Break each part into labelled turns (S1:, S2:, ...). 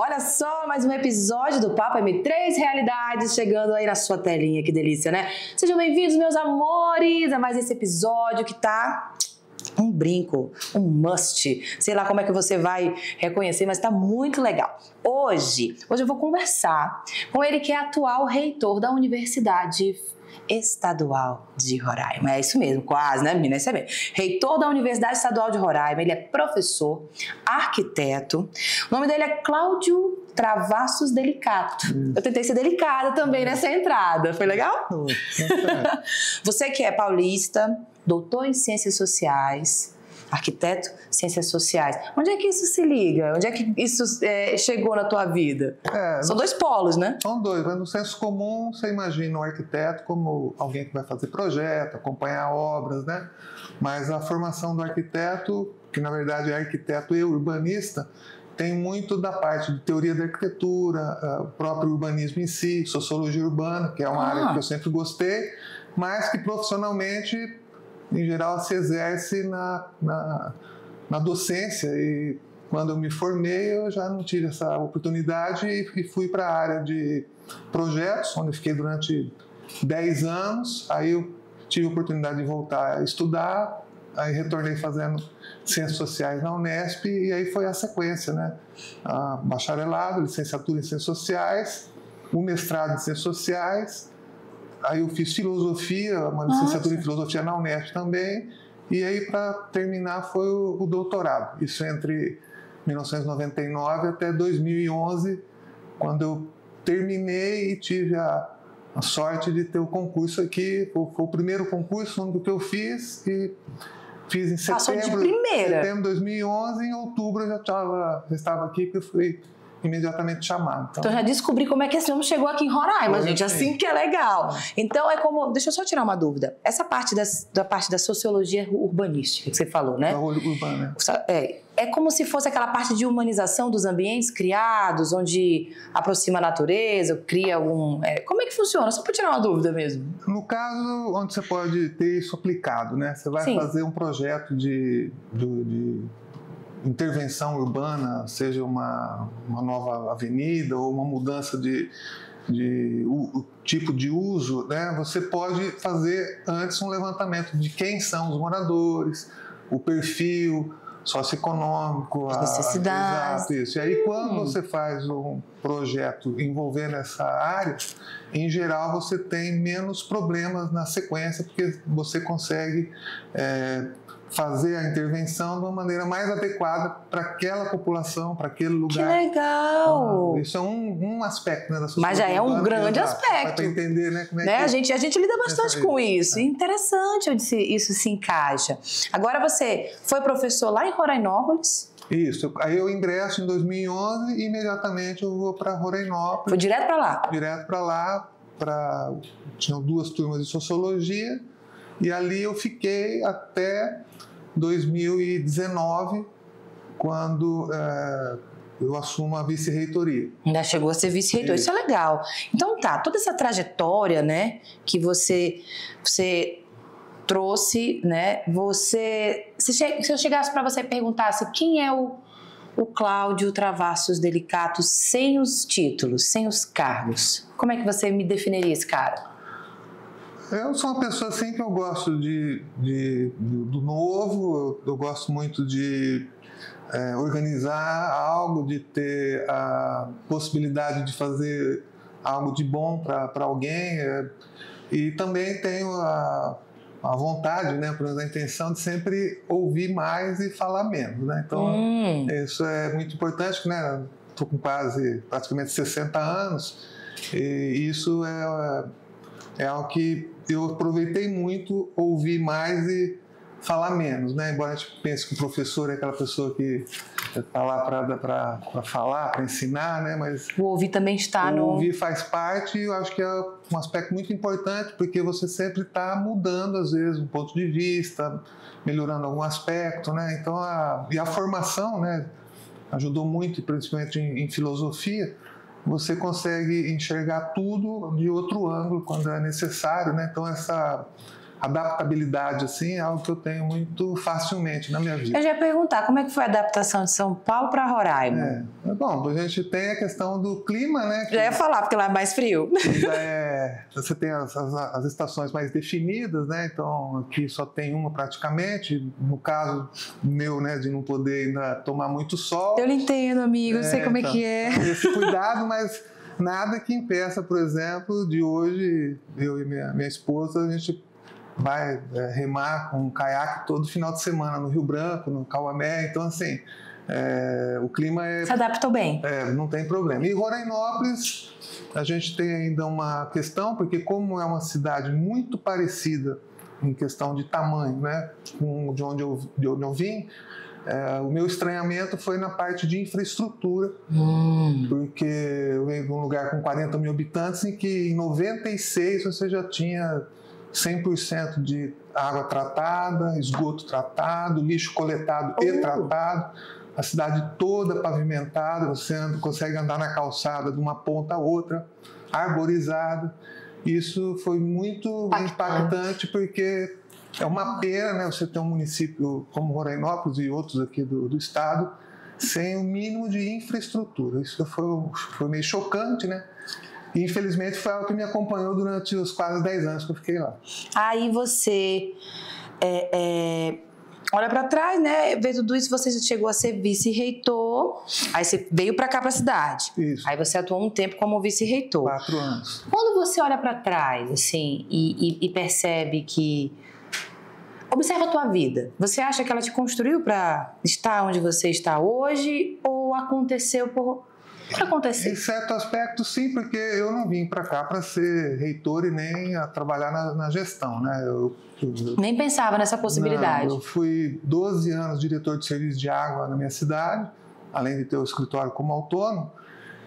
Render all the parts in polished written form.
S1: Olha só, mais um episódio do Papo M3 Realidades chegando aí na sua telinha, que delícia, né? Sejam bem-vindos, meus amores, a mais esse episódio que tá um brinco, um must. Sei lá como é que você vai reconhecer, mas tá muito legal. Hoje eu vou conversar com ele que é atual reitor da Universidade Estadual de Roraima. É isso mesmo, quase, né, menina? Isso é bem. Reitor da Universidade Estadual de Roraima, ele é professor, arquiteto. O nome dele é Cláudio Travassos Delicato. Eu tentei ser delicada também nessa entrada. Foi legal? Você que é paulista, doutor em Ciências Sociais, arquiteto, Ciências Sociais. Onde é que isso se liga? Onde é que isso chegou na tua vida? São dois polos, né?
S2: São dois. No senso comum, você imagina um arquiteto como alguém que vai fazer projeto, acompanhar obras, né? Mas a formação do arquiteto, que na verdade é arquiteto e urbanista, tem muito da parte de teoria da arquitetura, o próprio urbanismo em si, sociologia urbana, que é uma área que eu sempre gostei, mas que profissionalmente, em geral, se exerce na docência. E quando eu me formei, eu já não tive essa oportunidade e fui para a área de projetos, onde eu fiquei durante 10 anos. Aí eu tive a oportunidade de voltar a estudar, aí retornei fazendo Ciências Sociais na Unesp, e aí foi a sequência, né? Bacharelado, licenciatura em Ciências Sociais, o mestrado em Ciências Sociais. Aí eu fiz filosofia, uma licenciatura em filosofia na Unesp também, e aí para terminar foi o doutorado. Isso entre 1999 até 2011, quando eu terminei e tive a sorte de ter o concurso aqui. Foi o primeiro concurso que eu fiz, e fiz em setembro de 2011, em outubro eu já estava aqui, que eu fui imediatamente chamado.
S1: Então já descobri como é que esse homem chegou aqui em Roraima, gente, assim que é legal. Então é como, deixa eu só tirar uma dúvida, essa parte da parte da sociologia urbanística que você falou, né?
S2: Urbana.
S1: É como se fosse aquela parte de humanização dos ambientes criados, onde aproxima a natureza, cria algum... como é que funciona? Só para tirar uma dúvida mesmo.
S2: No caso, onde você pode ter isso aplicado, né? Você vai fazer um projeto de intervenção urbana, seja uma nova avenida ou uma mudança de tipo de uso, né? Você pode fazer antes um levantamento de quem são os moradores, o perfil socioeconômico,
S1: as necessidades.
S2: Exato, isso. E aí, quando você faz um projeto envolvendo essa área, em geral você tem menos problemas na sequência, porque você consegue fazer a intervenção de uma maneira mais adequada para aquela população, para aquele lugar.
S1: Que legal!
S2: Isso é um aspecto, né, da sociedade.
S1: Mas já é um grande aspecto.
S2: Para entender, né, como é
S1: que... A gente lida bastante com isso. Interessante onde isso se encaixa. Agora você foi professor lá em Rorainópolis?
S2: Isso. Aí eu ingresso em 2011 e imediatamente eu vou para Rorainópolis.
S1: Foi direto para lá?
S2: Direto para lá. Tinham 2 turmas de sociologia, e ali eu fiquei até 2019, quando eu assumo a vice-reitoria.
S1: Ainda chegou a ser vice-reitor, isso é legal. Então tá, toda essa trajetória, né, que você trouxe, né, se eu chegasse para você e perguntasse quem é o Cláudio Travassos Delicato sem os títulos, sem os cargos, como é que você me definiria esse cara?
S2: Eu sou uma pessoa assim que eu gosto do novo, eu gosto muito de organizar algo, de ter a possibilidade de fazer algo de bom para alguém, e também tenho a vontade, né, por exemplo, a intenção de sempre ouvir mais e falar menos, né? Então, isso é muito importante, né? Estou com praticamente 60 anos, e isso é algo que eu aproveitei muito, ouvir mais e falar menos, né? Embora a gente pense que o professor é aquela pessoa que está lá para falar, para ensinar, né? Mas
S1: o ouvir também está
S2: o ouvir faz parte, e eu acho que é um aspecto muito importante, porque você sempre está mudando, às vezes, um ponto de vista, melhorando algum aspecto, né? Então, a formação, né, ajudou muito, principalmente em filosofia. Você consegue enxergar tudo de outro ângulo quando é necessário, né? Então, adaptabilidade, assim, é algo que eu tenho muito facilmente na minha vida.
S1: Eu já ia perguntar, como é que foi a adaptação de São Paulo para Roraima?
S2: Bom, a gente tem a questão do clima, né?
S1: Já ia falar, porque lá é mais frio.
S2: Você tem as estações mais definidas, né? Então, aqui só tem uma praticamente. No caso meu, né, de não poder ainda tomar muito sol.
S1: Eu lhe entendo, amigo, eu sei como é que é.
S2: Esse cuidado, mas nada que impeça, por exemplo, de hoje, eu e minha esposa, a gente vai remar com um caiaque todo final de semana no Rio Branco, no Cauamé. Então, assim, o clima
S1: se adaptou bem.
S2: Não tem problema. E Rorainópolis, a gente tem ainda uma questão, porque como é uma cidade muito parecida em questão de tamanho, né, com de onde eu vim, o meu estranhamento foi na parte de infraestrutura, porque eu venho de um lugar com 40 mil habitantes em que em 96 você já tinha 100% de água tratada, esgoto tratado, lixo coletado e tratado, a cidade toda pavimentada, você consegue andar na calçada de uma ponta a outra, arborizada. Isso foi muito impactante, porque é uma pena, né, você ter um município como Rorainópolis e outros aqui do estado sem o mínimo de infraestrutura. Isso foi meio chocante, né? E, infelizmente, foi algo que me acompanhou durante os quase 10 anos que eu fiquei lá.
S1: Aí você olha para trás, né? Vê tudo isso, você já chegou a ser vice-reitor, aí você veio para cá, para a cidade.
S2: Isso.
S1: Aí você atuou um tempo como vice-reitor.
S2: 4 anos.
S1: Quando você olha para trás, assim, e percebe que... Observa a tua vida. Você acha que ela te construiu para estar onde você está hoje ou aconteceu por... O que aconteceu?
S2: Em certo aspecto, sim, porque eu não vim para cá para ser reitor e nem a trabalhar na gestão, né? Eu
S1: nem pensava nessa possibilidade.
S2: Não, eu fui 12 anos diretor de serviço de água na minha cidade, além de ter o escritório como autônomo.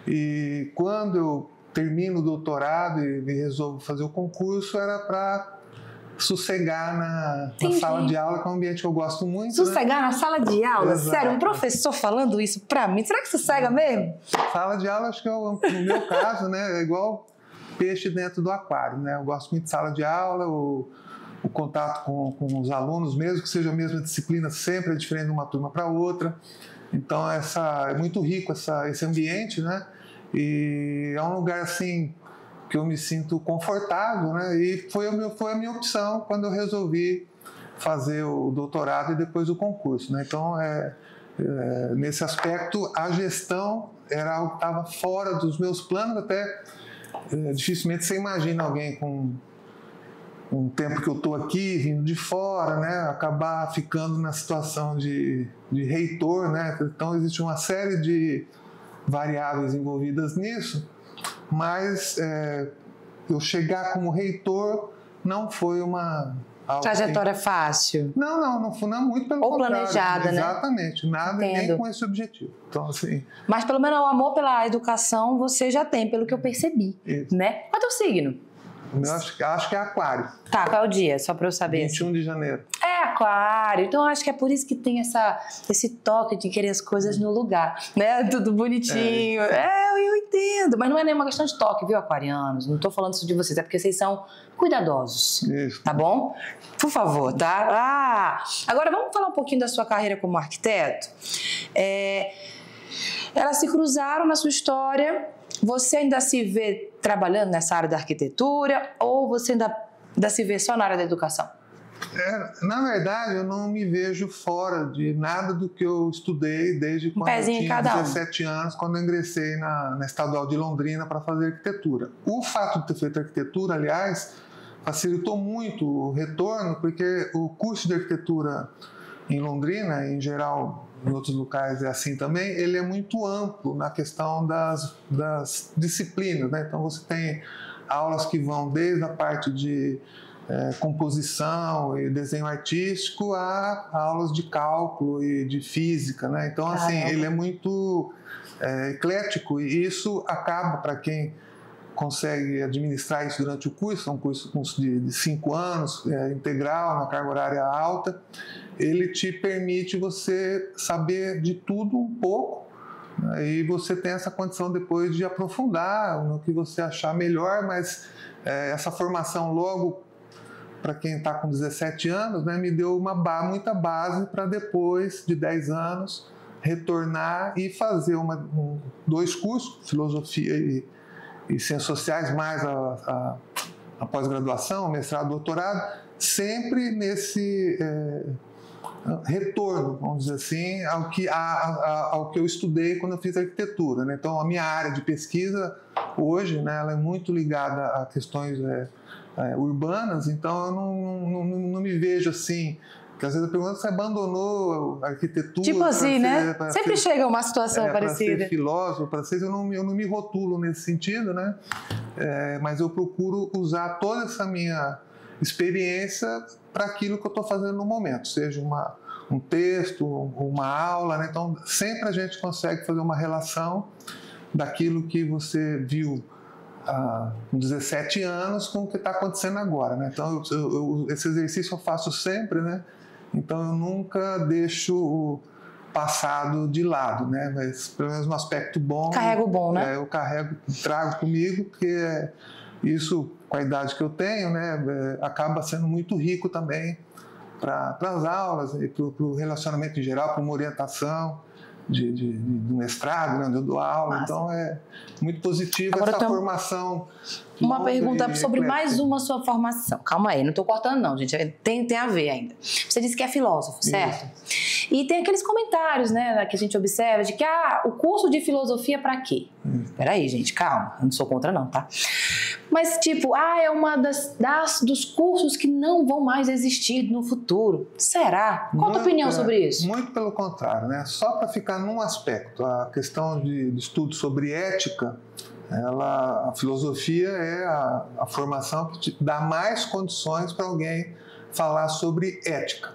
S2: E quando eu termino o doutorado e resolvo fazer o concurso, era para sossegar na sala de aula, que é um ambiente que eu gosto muito.
S1: Sossegar,
S2: né?
S1: Na sala de aula?
S2: Exato.
S1: Sério, um professor falando isso pra mim, será que sossega mesmo?
S2: Sala de aula, acho que no meu caso, né, é igual peixe dentro do aquário, né? Eu gosto muito de sala de aula, o contato com os alunos, mesmo que seja a mesma disciplina, sempre é diferente de uma turma para outra. Então, é muito rico esse ambiente, né? E é um lugar, assim, que eu me sinto confortável, né? E foi a minha opção quando eu resolvi fazer o doutorado e depois o concurso, né? Então, nesse aspecto, a gestão era algo que estava fora dos meus planos, até dificilmente você imagina alguém com um tempo que eu estou aqui, vindo de fora, né? Acabar ficando na situação de reitor, né? Então, existe uma série de variáveis envolvidas nisso, mas eu chegar como reitor não foi uma...
S1: Trajetória fácil?
S2: Não foi muito pelo
S1: ou
S2: contrário.
S1: Planejada, né?
S2: Exatamente, nada nem com esse objetivo. Então, assim...
S1: Mas pelo menos o amor pela educação você já tem, pelo que eu percebi, né? Qual é o teu signo?
S2: Eu acho que é aquário.
S1: Tá, qual é o dia? Só pra eu saber.
S2: 21 de janeiro.
S1: É aquário, então acho que é por isso que tem esse toque de querer as coisas no lugar, né? Tudo bonitinho. Eu entendo, mas não é nenhuma questão de toque, viu, aquarianos? Não tô falando isso de vocês, é porque vocês são cuidadosos,
S2: isso.
S1: Tá bom? Por favor, tá? Agora vamos falar um pouquinho da sua carreira como arquiteto. Elas se cruzaram na sua história. Você ainda se vê trabalhando nessa área da arquitetura ou você ainda se vê só na área da educação?
S2: Na verdade, eu não me vejo fora de nada do que eu estudei desde quando eu tinha 17 anos, quando eu ingressei na Estadual de Londrina para fazer arquitetura. O fato de ter feito arquitetura, aliás, facilitou muito o retorno, porque o curso de arquitetura em Londrina, em geral, em outros locais é assim também, ele é muito amplo na questão das disciplinas, né? Então você tem aulas que vão desde a parte de composição e desenho artístico a aulas de cálculo e de física, né? Então, assim, ele é muito eclético e isso acaba, para quem consegue administrar isso durante o curso, é um curso de 5 anos, integral, na carga horária alta, ele te permite você saber de tudo um pouco, né? E você tem essa condição depois de aprofundar no que você achar melhor, mas essa formação logo para quem está com 17 anos, né, me deu muita base para depois de 10 anos retornar e fazer 2 cursos, filosofia e ciências sociais, mais a pós-graduação, mestrado, doutorado, sempre nesse retorno, vamos dizer assim, ao que eu estudei quando eu fiz arquitetura, né? Então, a minha área de pesquisa hoje, né, ela é muito ligada a questões urbanas, então eu não me vejo assim. Porque às vezes eu pergunto, você abandonou a arquitetura?
S1: Tipo assim, né? Sempre chega uma situação parecida.
S2: Para ser filósofo, eu não me rotulo nesse sentido, né? Mas eu procuro usar toda essa minha experiência para aquilo que eu estou fazendo no momento, seja um texto, uma aula, né? Então, sempre a gente consegue fazer uma relação daquilo que você viu com 17 anos com o que está acontecendo agora, né? Então, esse exercício eu faço sempre, né? Então, eu nunca deixo o passado de lado, né? Mas, pelo menos no aspecto bom...
S1: Carrego bom, né?
S2: Eu trago comigo, porque isso, com a idade que eu tenho, né? Acaba sendo muito rico também para as aulas, e para o relacionamento em geral, para uma orientação de mestrado, né, onde eu dou aula. Nossa. Então, é muito positiva essa formação.
S1: Uma pergunta sobre mais uma sua formação. Calma aí, não estou cortando não, gente. Tem a ver ainda. Você disse que é filósofo, certo? Isso. E tem aqueles comentários, né, que a gente observa de que o curso de filosofia para quê? Peraí, gente, calma. Eu não sou contra não, tá? Mas tipo, é uma dos cursos que não vão mais existir no futuro. Será? Qual a tua opinião sobre isso?
S2: Muito pelo contrário, né? Só para ficar num aspecto, a questão de estudo sobre ética, a filosofia é a formação que te dá mais condições para alguém falar sobre ética.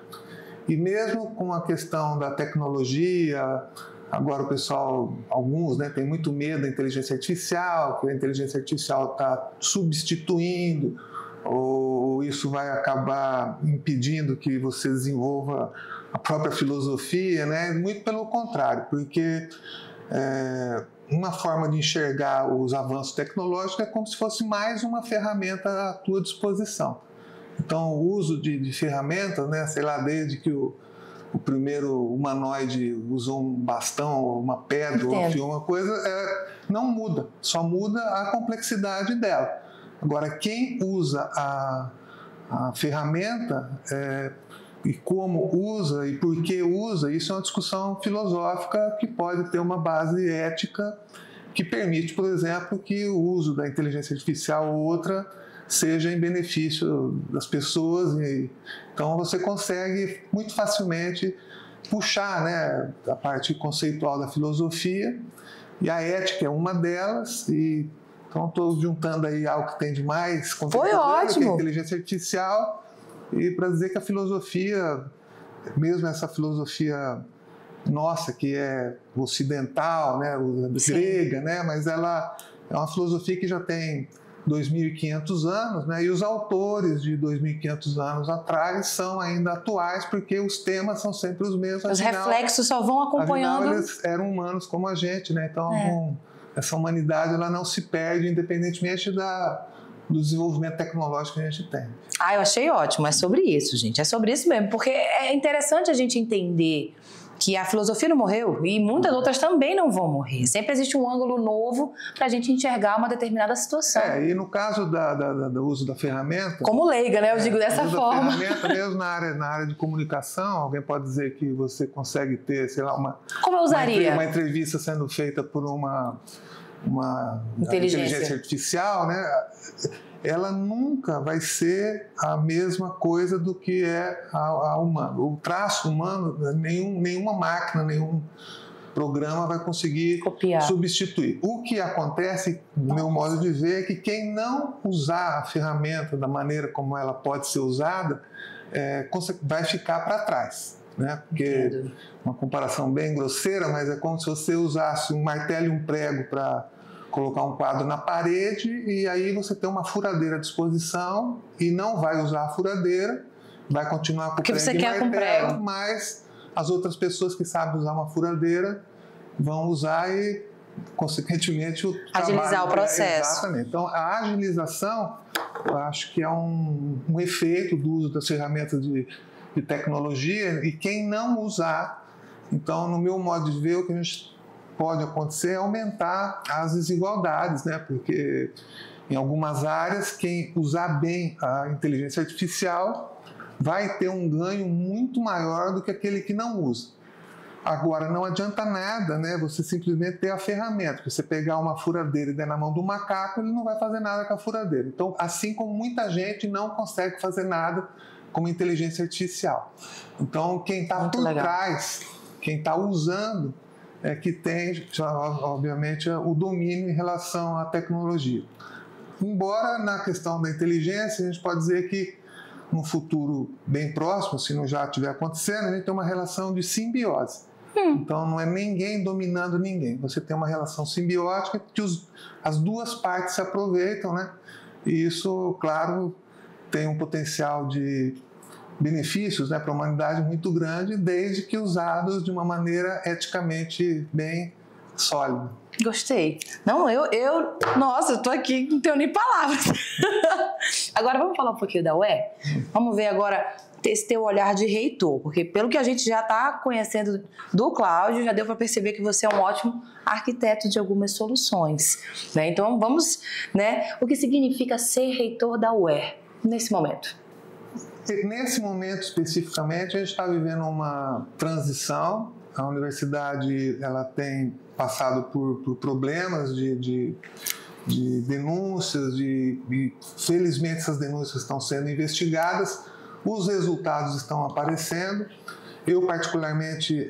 S2: E mesmo com a questão da tecnologia, agora o pessoal, alguns, né, tem muito medo da inteligência artificial, que a inteligência artificial está substituindo, ou isso vai acabar impedindo que você desenvolva a própria filosofia, né? Muito pelo contrário, porque uma forma de enxergar os avanços tecnológicos é como se fosse mais uma ferramenta à tua disposição. Então, o uso de ferramentas, né, sei lá, desde que o primeiro humanoide usou um bastão, ou uma pedra, ou uma coisa, não muda, só muda a complexidade dela. Agora, quem usa a ferramenta e como usa e por que usa, isso é uma discussão filosófica que pode ter uma base ética que permite, por exemplo, que o uso da inteligência artificial ou outra seja em benefício das pessoas. Então, você consegue muito facilmente puxar, né, a parte conceitual da filosofia, e a ética é uma delas. Então, estou juntando aí algo que tem de mais contemporâneo, que é a inteligência artificial, e para dizer que a filosofia, mesmo essa filosofia nossa, que é ocidental, né, grega, né, mas ela é uma filosofia que já tem 2.500 anos, né, e os autores de 2.500 anos atrás são ainda atuais, porque os temas são sempre os mesmos.
S1: Os reflexos só vão acompanhando.
S2: Afinal, eles eram humanos como a gente, né? Então, essa humanidade ela não se perde independentemente do desenvolvimento tecnológico que a gente tem.
S1: Eu achei ótimo. É sobre isso, gente. É sobre isso mesmo, porque é interessante a gente entender que a filosofia não morreu e muitas outras também não vão morrer. Sempre existe um ângulo novo para a gente enxergar uma determinada situação.
S2: E no caso do uso da ferramenta...
S1: Como leiga, né? Eu digo dessa forma.
S2: Da ferramenta, mesmo na área de comunicação, alguém pode dizer que você consegue ter, sei lá,
S1: Como eu usaria?
S2: Uma entrevista sendo feita por uma inteligência artificial, né? Ela nunca vai ser a mesma coisa do que é a humana. O traço humano, nenhuma máquina, nenhum programa vai conseguir substituir. O que acontece, no meu modo de ver, é que quem não usar a ferramenta da maneira como ela pode ser usada, vai ficar para trás. Né? Porque, uma comparação bem grosseira, mas é como se você usasse um martelo e um prego para colocar um quadro na parede, e aí você tem uma furadeira à disposição e não vai usar a furadeira, vai continuar com o prego e martelo, mas as outras pessoas que sabem usar uma furadeira vão usar e, consequentemente,
S1: agilizar o processo.
S2: Exatamente. Então, a agilização eu acho que é um efeito do uso das ferramentas de tecnologia, e quem não usar. Então, no meu modo de ver, o que a gente pode acontecer é aumentar as desigualdades, né? Porque em algumas áreas, quem usar bem a inteligência artificial vai ter um ganho muito maior do que aquele que não usa. Agora, não adianta nada, né, você simplesmente ter a ferramenta. Você pegar uma furadeira e der na mão do macaco, ele não vai fazer nada com a furadeira. Então, assim como muita gente não consegue fazer nada com inteligência artificial. Então, quem está por trás, quem está usando, é que tem, obviamente, o domínio em relação à tecnologia. Embora na questão da inteligência, a gente pode dizer que no futuro bem próximo, se não já estiver acontecendo, a gente tem uma relação de simbiose. Então, não é ninguém dominando ninguém. Você tem uma relação simbiótica que as duas partes se aproveitam, né? E isso, claro, tem um potencial de benefícios, né, para a humanidade muito grande, desde que usados de uma maneira eticamente bem sólida.
S1: Gostei. Não, nossa, eu tô aqui, não tenho nem palavras. Agora vamos falar um pouquinho da UE? Vamos ver agora esse teu olhar de reitor, porque pelo que a gente já está conhecendo do Cláudio, já deu para perceber que você é um ótimo arquiteto de algumas soluções, né? Então vamos, né? O que significa ser reitor da UE nesse momento?
S2: Nesse momento especificamente, a gente está vivendo uma transição. A universidade ela tem passado por problemas de denúncias, e felizmente essas denúncias estão sendo investigadas, os resultados estão aparecendo. Eu particularmente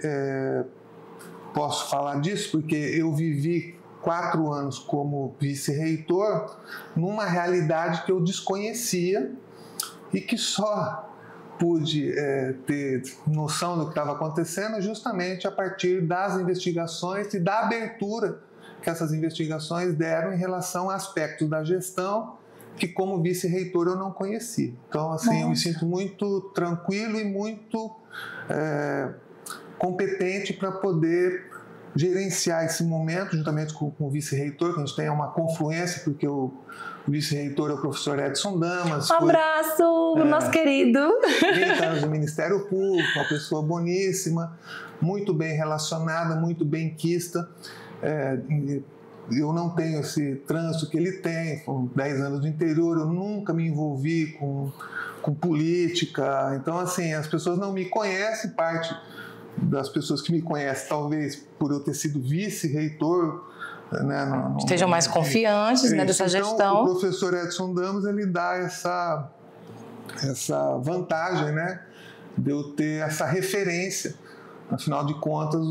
S2: posso falar disso porque eu vivi 4 anos como vice-reitor numa realidade que eu desconhecia e que só pude ter noção do que estava acontecendo justamente a partir das investigações e da abertura que essas investigações deram em relação a aspectos da gestão que, como vice-reitor, eu não conhecia. Então, assim, eu me sinto muito tranquilo e muito competente para poder gerenciar esse momento, juntamente com o vice-reitor, que a gente tem uma confluência, porque o vice-reitor é o professor Edson Damas.
S1: Um abraço, nosso querido.
S2: 30 anos do Ministério Público, uma pessoa boníssima, muito bem relacionada, muito benquista. Eu não tenho esse trânsito que ele tem, com 10 anos do interior, eu nunca me envolvi com política. Então, assim, as pessoas não me conhecem, parte das pessoas que me conhecem, talvez por eu ter sido vice-reitor, né,
S1: estejam mais confiantes, né, dessa gestão.
S2: Então, o professor Edson Damas, ele dá essa vantagem, né, de eu ter essa referência. Afinal de contas,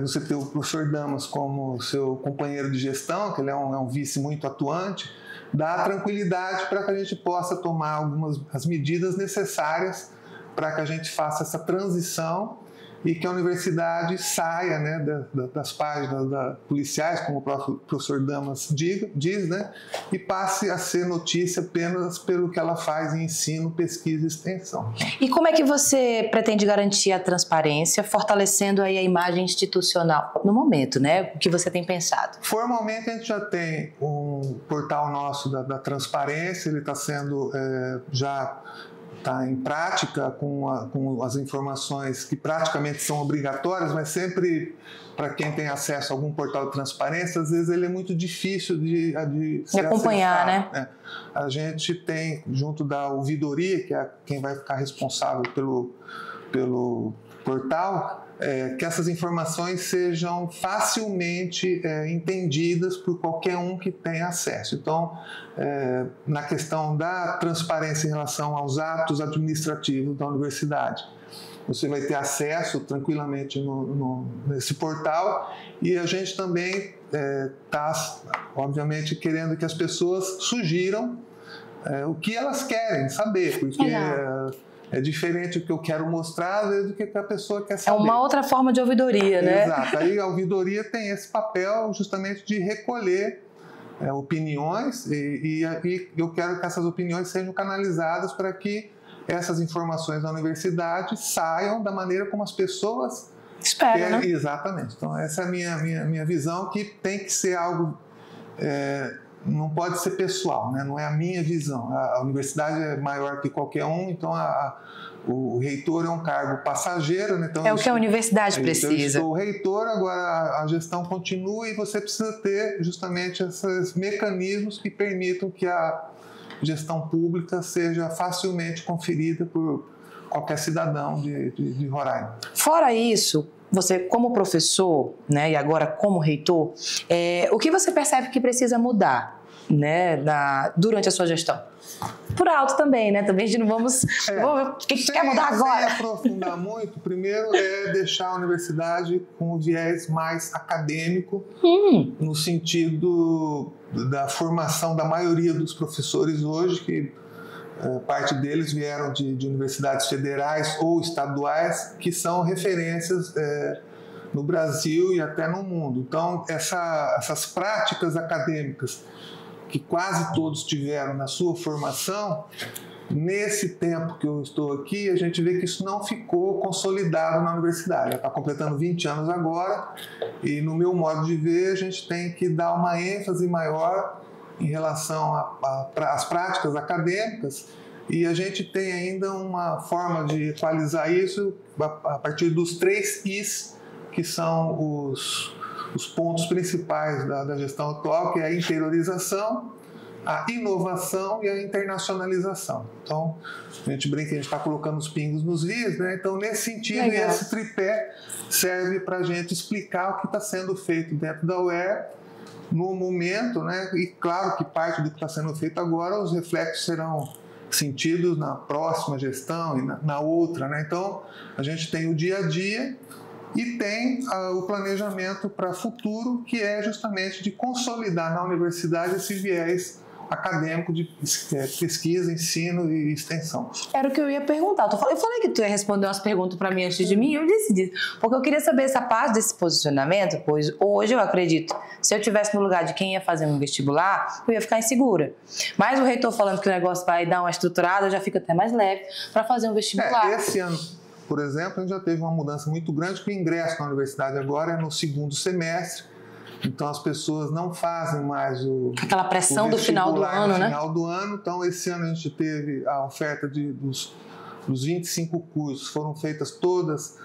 S2: você ter o professor Damas como seu companheiro de gestão, que ele é um vice muito atuante, dá tranquilidade para que a gente possa tomar as medidas necessárias para que a gente faça essa transição e que a universidade saia, né, das páginas policiais, como o próprio professor Damas diz, né, e passe a ser notícia apenas pelo que ela faz em ensino, pesquisa e extensão.
S1: E como é que você pretende garantir a transparência, fortalecendo aí a imagem institucional no momento, né? O que você tem pensado?
S2: Formalmente, a gente já tem um portal nosso da transparência, ele está sendo já... está em prática com as informações que praticamente são obrigatórias, mas sempre para quem tem acesso a algum portal de transparência, às vezes ele é muito difícil de
S1: acompanhar,
S2: acessado,
S1: né?
S2: A gente tem, junto da ouvidoria, que é quem vai ficar responsável pelo portal, que essas informações sejam facilmente entendidas por qualquer um que tenha acesso. Então, na questão da transparência em relação aos atos administrativos da universidade, você vai ter acesso tranquilamente nesse portal, e a gente também está, obviamente, querendo que as pessoas sugiram o que elas querem saber, porque... É diferente do que eu quero mostrar, às vezes, do que a pessoa quer saber.
S1: É uma outra forma de ouvidoria, né?
S2: Exato. Aí a ouvidoria tem esse papel justamente de recolher opiniões e eu quero que essas opiniões sejam canalizadas para que essas informações da universidade saiam da maneira como as pessoas
S1: esperam, né?
S2: Exatamente. Então, essa é a minha visão, que tem que ser algo não pode ser pessoal, né? Não é a minha visão. A universidade é maior que qualquer um, então o reitor é um cargo passageiro, né? Então,
S1: é o que a universidade precisa.
S2: Eu sou o reitor, agora a gestão continua e você precisa ter justamente esses mecanismos que permitam que a gestão pública seja facilmente conferida por qualquer cidadão de Roraima.
S1: Fora isso, você como professor, né, e agora como reitor, o que você percebe que precisa mudar, né, durante a sua gestão? Por alto também, né? Também a gente não vamos... O que quer mudar agora?
S2: Sem aprofundar muito, primeiro é deixar a universidade com o viés mais acadêmico, no sentido da formação da maioria dos professores hoje, que parte deles vieram de universidades federais ou estaduais, que são referências no Brasil e até no mundo. Então, essas práticas acadêmicas que quase todos tiveram na sua formação, nesse tempo que eu estou aqui, a gente vê que isso não ficou consolidado na universidade. Ela está completando 20 anos agora e, no meu modo de ver, a gente tem que dar uma ênfase maior em relação às práticas acadêmicas, e a gente tem ainda uma forma de equalizar isso a partir dos 3 Is, que são os pontos principais da gestão atual, que é a interiorização, a inovação e a internacionalização. Então, a gente brinca que a gente está colocando os pingos nos is, né? Então, nesse sentido, esse tripé serve para a gente explicar o que está sendo feito dentro da UER no momento, né? E claro que parte do que está sendo feito agora, os reflexos serão sentidos na próxima gestão e na outra, né? Então, a gente tem o dia a dia e tem o planejamento para futuro, que é justamente de consolidar na universidade esse viés acadêmico de pesquisa, ensino e extensão.
S1: Era o que eu ia perguntar. Eu falei que tu ia responder umas perguntas para mim antes de mim, eu decidi. Porque eu queria saber essa parte desse posicionamento, pois hoje eu acredito, se eu estivesse no lugar de quem ia fazer um vestibular, eu ia ficar insegura. Mas o reitor falando que o negócio vai dar uma estruturada, eu já fico até mais leve para fazer um vestibular.
S2: Esse ano, por exemplo, a gente já teve uma mudança muito grande, que o ingresso na universidade agora é no 2º semestre. Então, as pessoas não fazem mais
S1: aquela pressão do final do ano, né?
S2: Final do ano. Então, esse ano a gente teve a oferta dos 25 cursos, foram feitas todas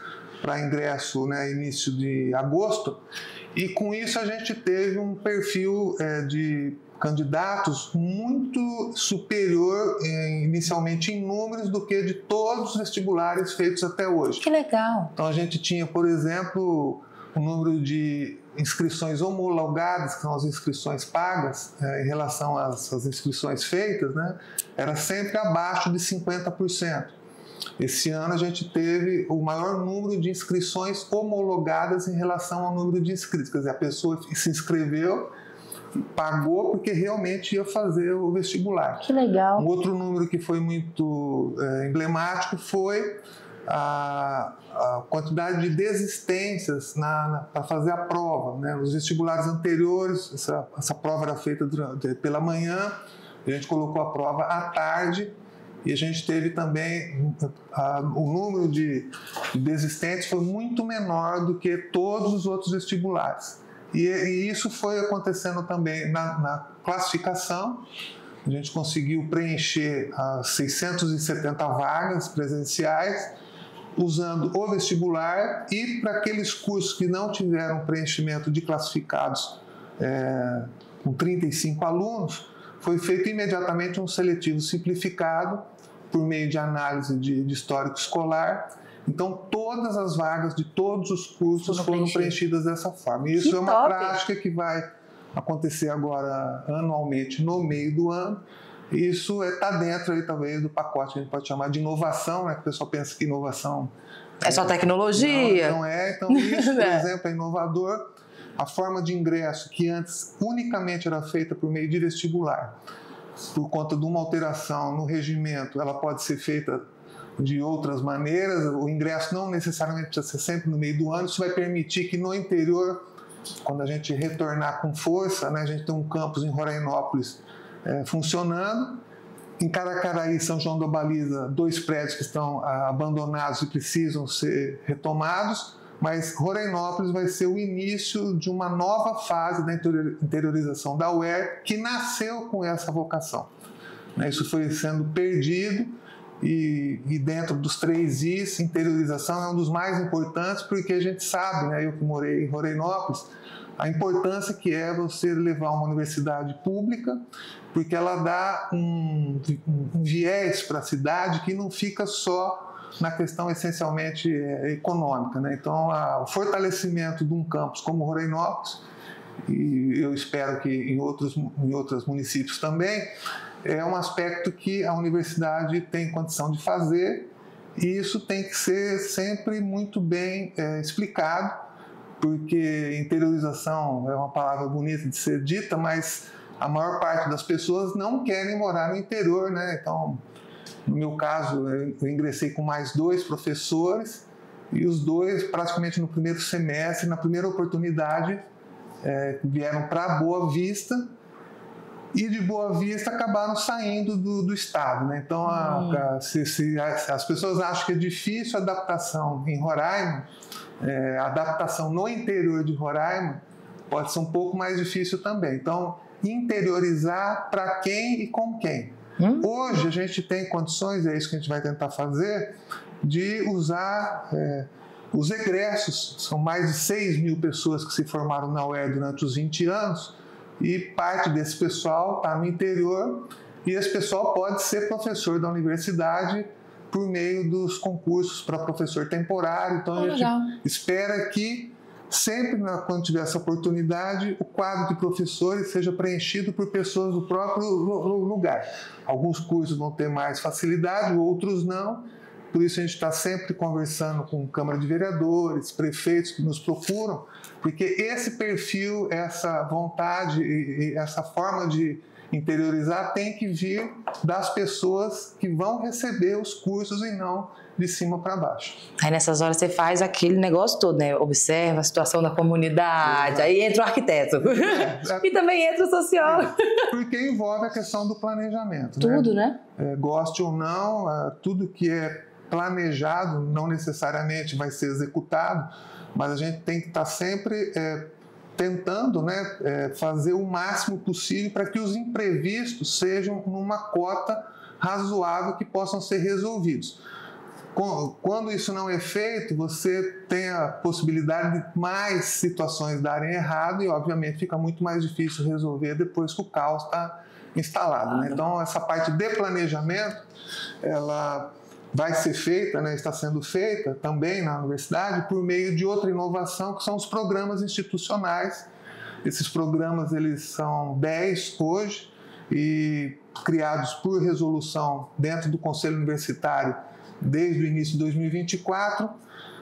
S2: para ingresso, né, início de agosto. E com isso a gente teve um perfil de candidatos muito superior inicialmente em números do que de todos os vestibulares feitos até hoje.
S1: Que legal!
S2: Então, a gente tinha, por exemplo, o número de inscrições homologadas, que são as inscrições pagas, em relação às inscrições feitas, né, era sempre abaixo de 50%. Esse ano a gente teve o maior número de inscrições homologadas em relação ao número de inscritos. Quer dizer, a pessoa se inscreveu, pagou porque realmente ia fazer o vestibular.
S1: Que legal!
S2: Um outro número que foi muito emblemático foi a quantidade de desistências para fazer a prova, né? Nos vestibulares anteriores, essa prova era feita pela manhã, a gente colocou a prova à tarde e a gente teve também o número de desistentes foi muito menor do que todos os outros vestibulares. E isso foi acontecendo também na classificação. A gente conseguiu preencher as 670 vagas presenciais usando o vestibular, e para aqueles cursos que não tiveram preenchimento de classificados com 35 alunos, foi feito imediatamente um seletivo simplificado por meio de análise de histórico escolar. Então, todas as vagas de todos os cursos foram preenchidas dessa forma. E isso é uma prática que vai acontecer agora anualmente no meio do ano. Isso está dentro aí, talvez, do pacote que a gente pode chamar de inovação, né? Que o pessoal pensa que inovação
S1: é só tecnologia.
S2: Não é. Então, isso, por exemplo, é inovador. A forma de ingresso, que antes unicamente era feita por meio de vestibular, por conta de uma alteração no regimento, ela pode ser feita de outras maneiras. O ingresso não necessariamente precisa ser sempre no meio do ano. Isso vai permitir que no interior, quando a gente retornar com força, né, a gente tem um campus em Rorainópolis funcionando. Em Caracaraí, São João da Baliza, 2 prédios que estão abandonados e precisam ser retomados. mas Rorainópolis vai ser o início de uma nova fase da interiorização da UERJ, que nasceu com essa vocação. Isso foi sendo perdido, e dentro dos 3 Is, interiorização é um dos mais importantes, porque a gente sabe, eu que morei em Rorainópolis, a importância que é você levar uma universidade pública, porque ela dá um viés para a cidade que não fica só na questão essencialmente econômica. Então, o fortalecimento de um campus como Rorainópolis, e eu espero que em outros municípios também, é um aspecto que a universidade tem condição de fazer, e isso tem que ser sempre muito bem explicado, porque interiorização é uma palavra bonita de ser dita, mas a maior parte das pessoas não querem morar no interior, Então, no meu caso, eu ingressei com mais 2 professores, e os 2, praticamente no primeiro semestre, na primeira oportunidade, vieram para Boa Vista, e de Boa Vista acabaram saindo do estado. Então, se as pessoas acham que é difícil a adaptação em Roraima, a adaptação no interior de Roraima pode ser um pouco mais difícil também. Então, interiorizar para quem e com quem. Hoje a gente tem condições, é isso que a gente vai tentar fazer, de usar os egressos. São mais de 6 mil pessoas que se formaram na UERJ durante os 20 anos, e parte desse pessoal está no interior, e esse pessoal pode ser professor da universidade por meio dos concursos para professor temporário. Então, a gente espera que sempre, quando tiver essa oportunidade, o quadro de professores seja preenchido por pessoas do próprio lugar. Alguns cursos vão ter mais facilidade, outros não. Por isso a gente está sempre conversando com Câmara de Vereadores, prefeitos que nos procuram, porque esse perfil, essa vontade e essa forma de interiorizar tem que vir das pessoas que vão receber os cursos e não de cima para baixo.
S1: Aí nessas horas você faz aquele negócio todo, Observa a situação da comunidade, aí entra o arquiteto e também entra o sociólogo.
S2: Porque envolve a questão do planejamento.
S1: Tudo, né?
S2: Goste ou não, tudo que é planejado não necessariamente vai ser executado, mas a gente tem que estar sempre tentando fazer o máximo possível para que os imprevistos sejam numa cota razoável que possam ser resolvidos. Quando isso não é feito, você tem a possibilidade de mais situações darem errado, e obviamente fica muito mais difícil resolver depois que o caos está instalado. Então, essa parte de planejamento, ela vai ser feita, está sendo feita também na universidade por meio de outra inovação, que são os programas institucionais. Esses programas, eles são 10 hoje, e criados por resolução dentro do Conselho Universitário desde o início de 2024.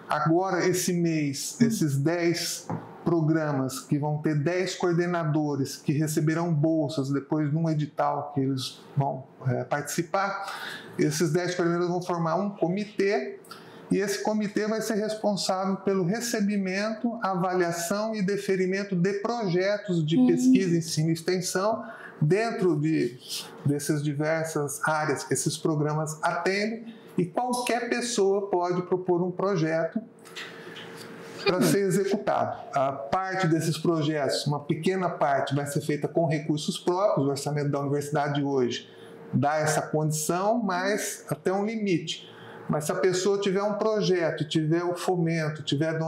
S2: Agora, esse mês, esses 10 programas, que vão ter 10 coordenadores que receberão bolsas depois de um edital que eles vão participar, esses 10 coordenadores vão formar um comitê, e esse comitê vai ser responsável pelo recebimento, avaliação e deferimento de projetos de pesquisa, ensino e extensão dentro dessas diversas áreas que esses programas atendem, e qualquer pessoa pode propor um projeto para ser executado. A parte desses projetos, uma pequena parte, vai ser feita com recursos próprios. O orçamento da universidade hoje dá essa condição, mas até um limite. Mas se a pessoa tiver um projeto, tiver o fomento, tiver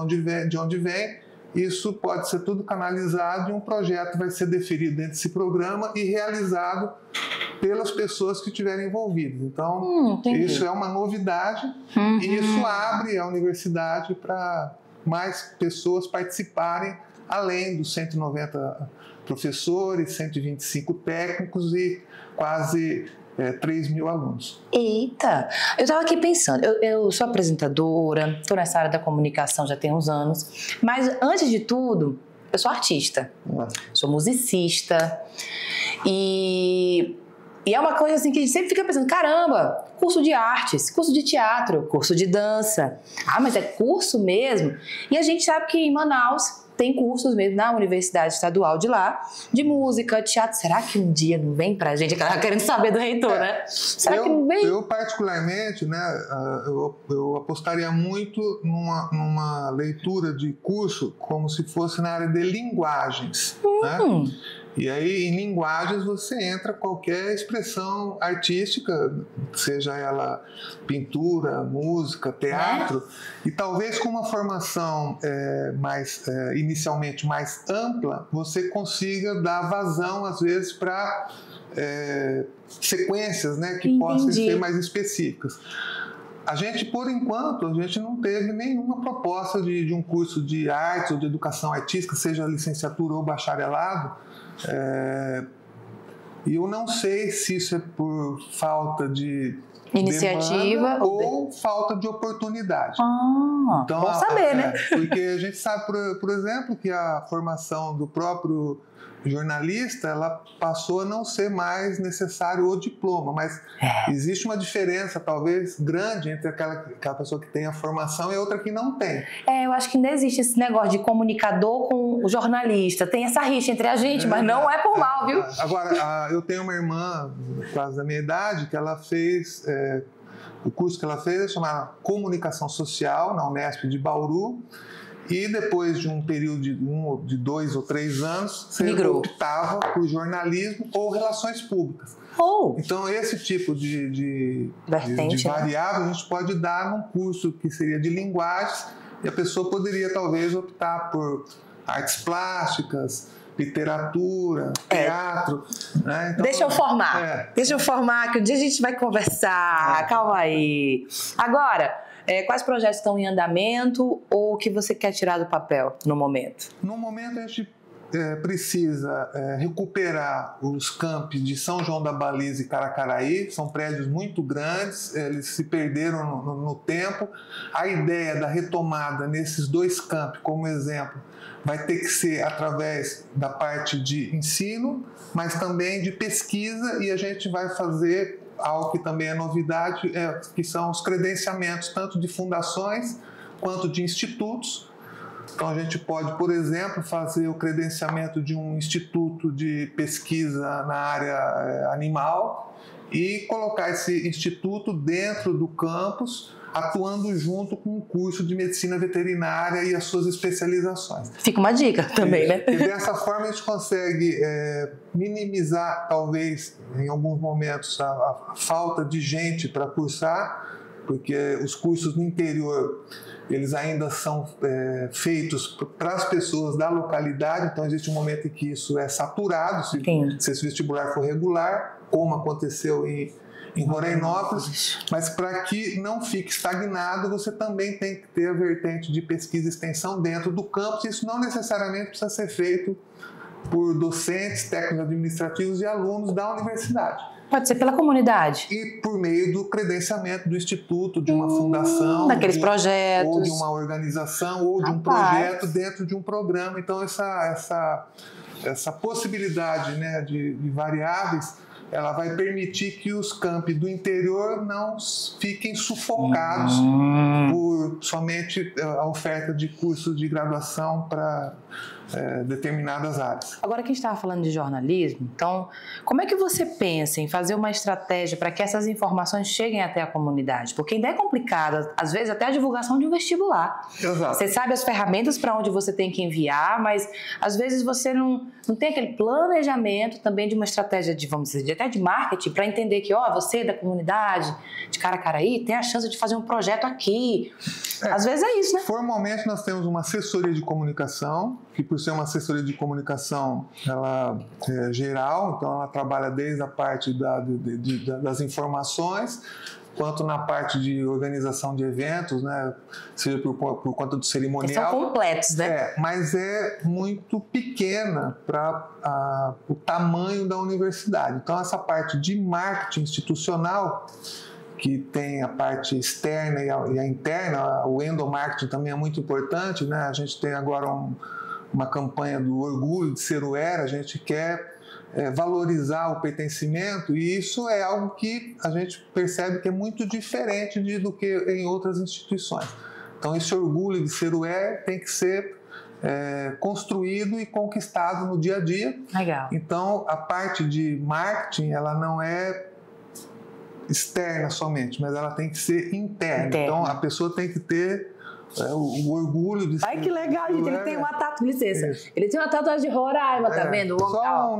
S2: de onde vem, isso pode ser tudo canalizado, e um projeto vai ser deferido dentro desse programa e realizado pelas pessoas que estiverem envolvidas. Então, isso é uma novidade, e isso abre a universidade para mais pessoas participarem, além dos 190 professores, 125 técnicos e quase 3 mil alunos.
S1: Eita! Eu estava aqui pensando, eu sou apresentadora, estou nessa área da comunicação já tem uns anos, mas antes de tudo, eu sou artista, sou musicista, e é uma coisa assim que a gente sempre fica pensando, caramba, curso de artes, curso de teatro, curso de dança, mas é curso mesmo? E a gente sabe que em Manaus tem cursos mesmo na Universidade Estadual de lá, de música, teatro. Será que um dia não vem pra gente? Ela querendo saber do reitor, né? Será que não vem?
S2: Eu particularmente, né, eu apostaria muito numa leitura de curso como se fosse na área de linguagens, né? E aí, em linguagens, você entra qualquer expressão artística, seja ela pintura, música, teatro, e talvez com uma formação inicialmente mais ampla, você consiga dar vazão, às vezes, para sequências, né, que possam ser mais específicas. A gente, por enquanto, a gente não teve nenhuma proposta de um curso de artes ou de educação artística, seja licenciatura ou bacharelado. E eu não sei se isso é por falta de iniciativa ou falta de oportunidade.
S1: Então, bom saber, né?
S2: Porque a gente sabe, por exemplo, que a formação do próprio jornalista, ela passou a não ser mais necessário o diploma, mas existe uma diferença talvez grande entre aquela pessoa que tem a formação e outra que não tem.
S1: Eu acho que ainda existe esse negócio de comunicador com o jornalista, tem essa rixa entre a gente, mas não é por mal, viu?
S2: Agora, eu tenho uma irmã quase da minha idade que ela fez, o curso que ela fez é chamado Comunicação Social na Unesp de Bauru. E depois de um período de 2 ou 3 anos, você optava por jornalismo ou relações públicas. Então, esse tipo de variável a gente pode dar num curso que seria de linguagens, e a pessoa poderia talvez optar por artes plásticas, literatura, teatro. Né? Então,
S1: deixa eu formar, que um dia a gente vai conversar. Calma aí. Agora, quais projetos estão em andamento ou que você quer tirar do papel no momento?
S2: No momento, a gente precisa recuperar os campi de São João da Baliza e Caracaraí. São prédios muito grandes, eles se perderam no tempo. A ideia da retomada nesses 2 campi, como exemplo, vai ter que ser através da parte de ensino, mas também de pesquisa, e a gente vai fazer algo que também é novidade, que são os credenciamentos tanto de fundações quanto de institutos. Então a gente pode, por exemplo, fazer o credenciamento de um instituto de pesquisa na área animal e colocar esse instituto dentro do campus, atuando junto com o curso de medicina veterinária e as suas especializações.
S1: Fica uma dica também, né?
S2: E dessa forma a gente consegue minimizar, talvez, em alguns momentos, a falta de gente para cursar, porque os cursos no interior, eles ainda são feitos para as pessoas da localidade, então existe um momento em que isso é saturado, se esse vestibular for regular, como aconteceu em Rorainópolis, mas para que não fique estagnado, você também tem que ter a vertente de pesquisa e extensão dentro do campus. Isso não necessariamente precisa ser feito por docentes, técnicos administrativos e alunos da universidade.
S1: Pode ser pela comunidade.
S2: E por meio do credenciamento do instituto, de uma fundação,
S1: daqueles projetos,
S2: ou de uma organização, ou de um projeto dentro de um programa. Então essa possibilidade, né, de variáveis, ela vai permitir que os campi do interior não fiquem sufocados por somente a oferta de cursos de graduação para determinadas áreas.
S1: Agora que a gente estava falando de jornalismo, então, como é que você pensa em fazer uma estratégia para que essas informações cheguem até a comunidade? Porque ainda é complicado, às vezes até a divulgação de um vestibular.
S2: Exato.
S1: Você sabe as ferramentas para onde você tem que enviar, mas às vezes você não tem aquele planejamento também de uma estratégia de, vamos dizer, até de marketing, para entender que, você da comunidade de Caracaraí tem a chance de fazer um projeto aqui. Às vezes é isso, né?
S2: Formalmente nós temos uma assessoria de comunicação, que por ser uma assessoria de comunicação, ela é geral, então ela trabalha desde a parte das informações, quanto na parte de organização de eventos, né? Seja por conta do cerimonial.
S1: Eles são completos, né?
S2: Mas é muito pequena para o tamanho da universidade. Então, essa parte de marketing institucional, que tem a parte externa e a interna, o endomarketing também é muito importante, né? A gente tem agora uma campanha do orgulho de ser UERA, a gente quer valorizar o pertencimento, e isso é algo que a gente percebe que é muito diferente do que em outras instituições. Então, esse orgulho de ser UERA tem que ser construído e conquistado no dia a dia.
S1: Legal.
S2: Então, a parte de marketing, ela não é externa somente, mas ela tem que ser interna. Então, a pessoa tem que ter o orgulho de ser...
S1: Ai, que legal, gente. Ele tem uma tatuagem, licença. Isso. Ele tem uma tatuagem de Roraima, tá vendo?
S2: Só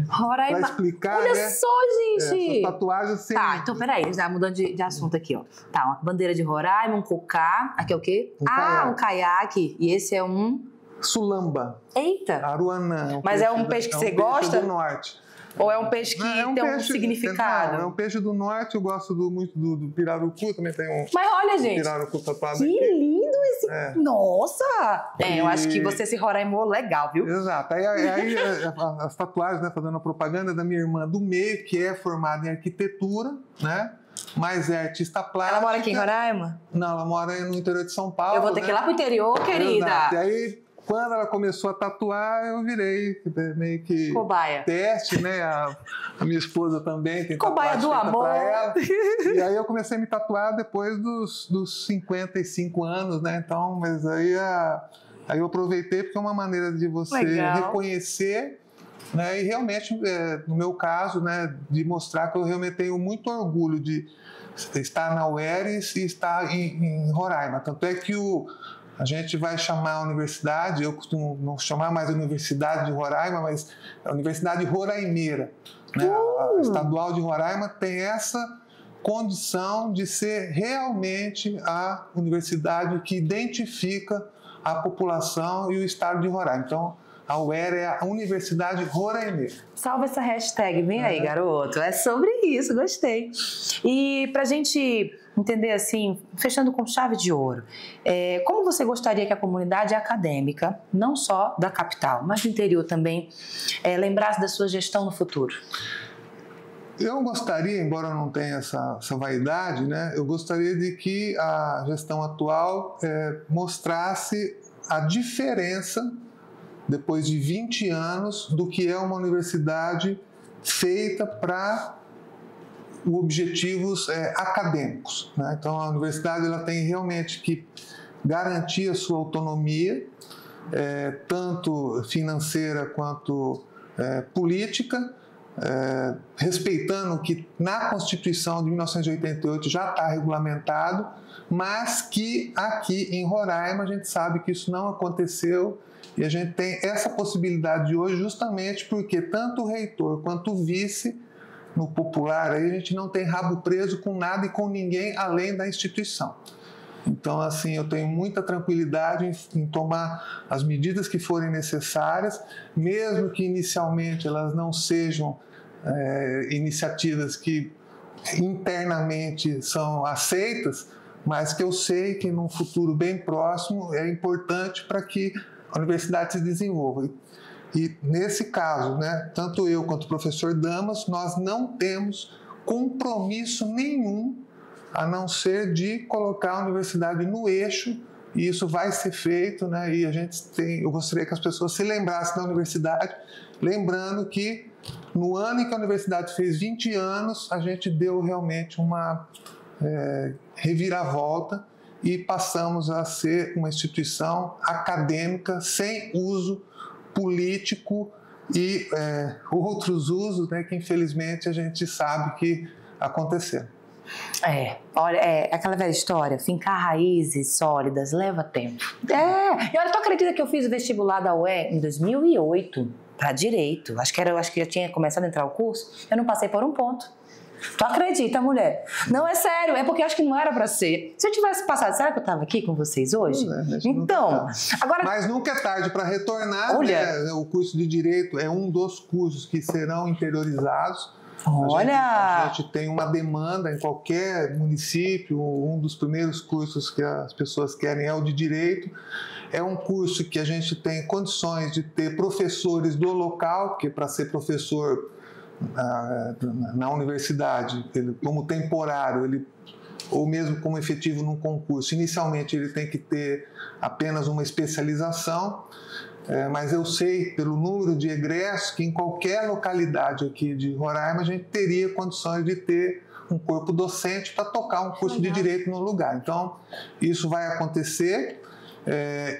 S1: Roraima.
S2: Pra explicar,
S1: olha
S2: né?
S1: só, gente.
S2: Essas tatuagens...
S1: Tá, então peraí, já mudando de assunto aqui, ó. Tá, uma bandeira de Roraima, um cocá. Aqui é o quê? Um caiaque. E esse é um...
S2: Sulamba.
S1: Eita.
S2: Aruanã.
S1: Mas é um peixe que você gosta?
S2: Peixe do norte.
S1: Ou é um peixe que tem um significado?
S2: Não, é um peixe do norte, eu gosto muito do pirarucu, também tem um...
S1: Mas olha, gente,
S2: pirarucu tatuado
S1: que
S2: aqui.
S1: lindo esse... Nossa! Eu acho que você se roraimou legal, viu?
S2: Exato. Aí as tatuagens, né, fazendo a propaganda da minha irmã do meio, que é formada em arquitetura, né? Mas é artista plástica.
S1: Ela mora aqui em Roraima?
S2: Não, ela mora no interior de São Paulo.
S1: Eu vou ter que ir lá pro interior, querida.
S2: Exato. E aí, quando ela começou a tatuar, eu virei meio que
S1: cobaia.
S2: Teste, né? A minha esposa também tem
S1: cobaia do amor.
S2: Pra ela. E aí eu comecei a me tatuar depois dos 55 anos, né? Então, mas aí eu aproveitei porque é uma maneira de você reconhecer, né? E realmente, no meu caso, né, de mostrar que eu realmente tenho muito orgulho de estar na UERES e estar em Roraima. Tanto é que a gente vai chamar a universidade, eu costumo não chamar mais a Universidade de Roraima, mas a Universidade Roraimeira. Né? A Estadual de Roraima tem essa condição de ser realmente a universidade que identifica a população e o estado de Roraima. Então, a UER é a Universidade Roraimeira.
S1: Salva essa hashtag, vem aí, garoto. É sobre isso, gostei. E pra gente entender assim, fechando com chave de ouro, como você gostaria que a comunidade acadêmica, não só da capital, mas do interior também, lembrasse da sua gestão no futuro?
S2: Eu gostaria, embora eu não tenha essa vaidade, né, eu gostaria de que a gestão atual mostrasse a diferença, depois de 20 anos, do que é uma universidade feita para objetivos acadêmicos. Né? Então, a universidade ela tem realmente que garantir a sua autonomia, tanto financeira quanto política, respeitando que na Constituição de 1988 já está regulamentado, mas que aqui em Roraima a gente sabe que isso não aconteceu e a gente tem essa possibilidade de hoje justamente porque tanto o reitor quanto o vice, no popular, aí a gente não tem rabo preso com nada e com ninguém além da instituição. Então, assim, eu tenho muita tranquilidade em tomar as medidas que forem necessárias, mesmo que inicialmente elas não sejam iniciativas que internamente são aceitas, mas que eu sei que num futuro bem próximo é importante para que a universidade se desenvolva. E nesse caso, né, tanto eu quanto o professor Damas, nós não temos compromisso nenhum a não ser de colocar a universidade no eixo, e isso vai ser feito, né, e eu gostaria que as pessoas se lembrassem da universidade, lembrando que no ano em que a universidade fez 20 anos, a gente deu realmente uma reviravolta e passamos a ser uma instituição acadêmica sem uso político e outros usos, né, que infelizmente a gente sabe que aconteceram.
S1: Olha, aquela velha história, fincar raízes sólidas leva tempo. E olha, tu acredita que eu fiz o vestibular da UE em 2008 para Direito? Acho que já tinha começado a entrar o curso, eu não passei por um ponto. Tu acredita, mulher? Não, é sério, é porque eu acho que não era pra ser. Se eu tivesse passado, será que eu tava aqui com vocês hoje? Então, agora...
S2: Mas nunca é tarde para retornar. Olha, né? O curso de Direito é um dos cursos que serão interiorizados. A gente tem uma demanda em qualquer município, um dos primeiros cursos que as pessoas querem é o de Direito. É um curso que a gente tem condições de ter professores do local, porque para ser professor na universidade, como temporário, ou mesmo como efetivo num concurso, inicialmente ele tem que ter apenas uma especialização, mas eu sei, pelo número de egressos, que em qualquer localidade aqui de Roraima a gente teria condições de ter um corpo docente para tocar um curso de Direito no lugar. Então, isso vai acontecer.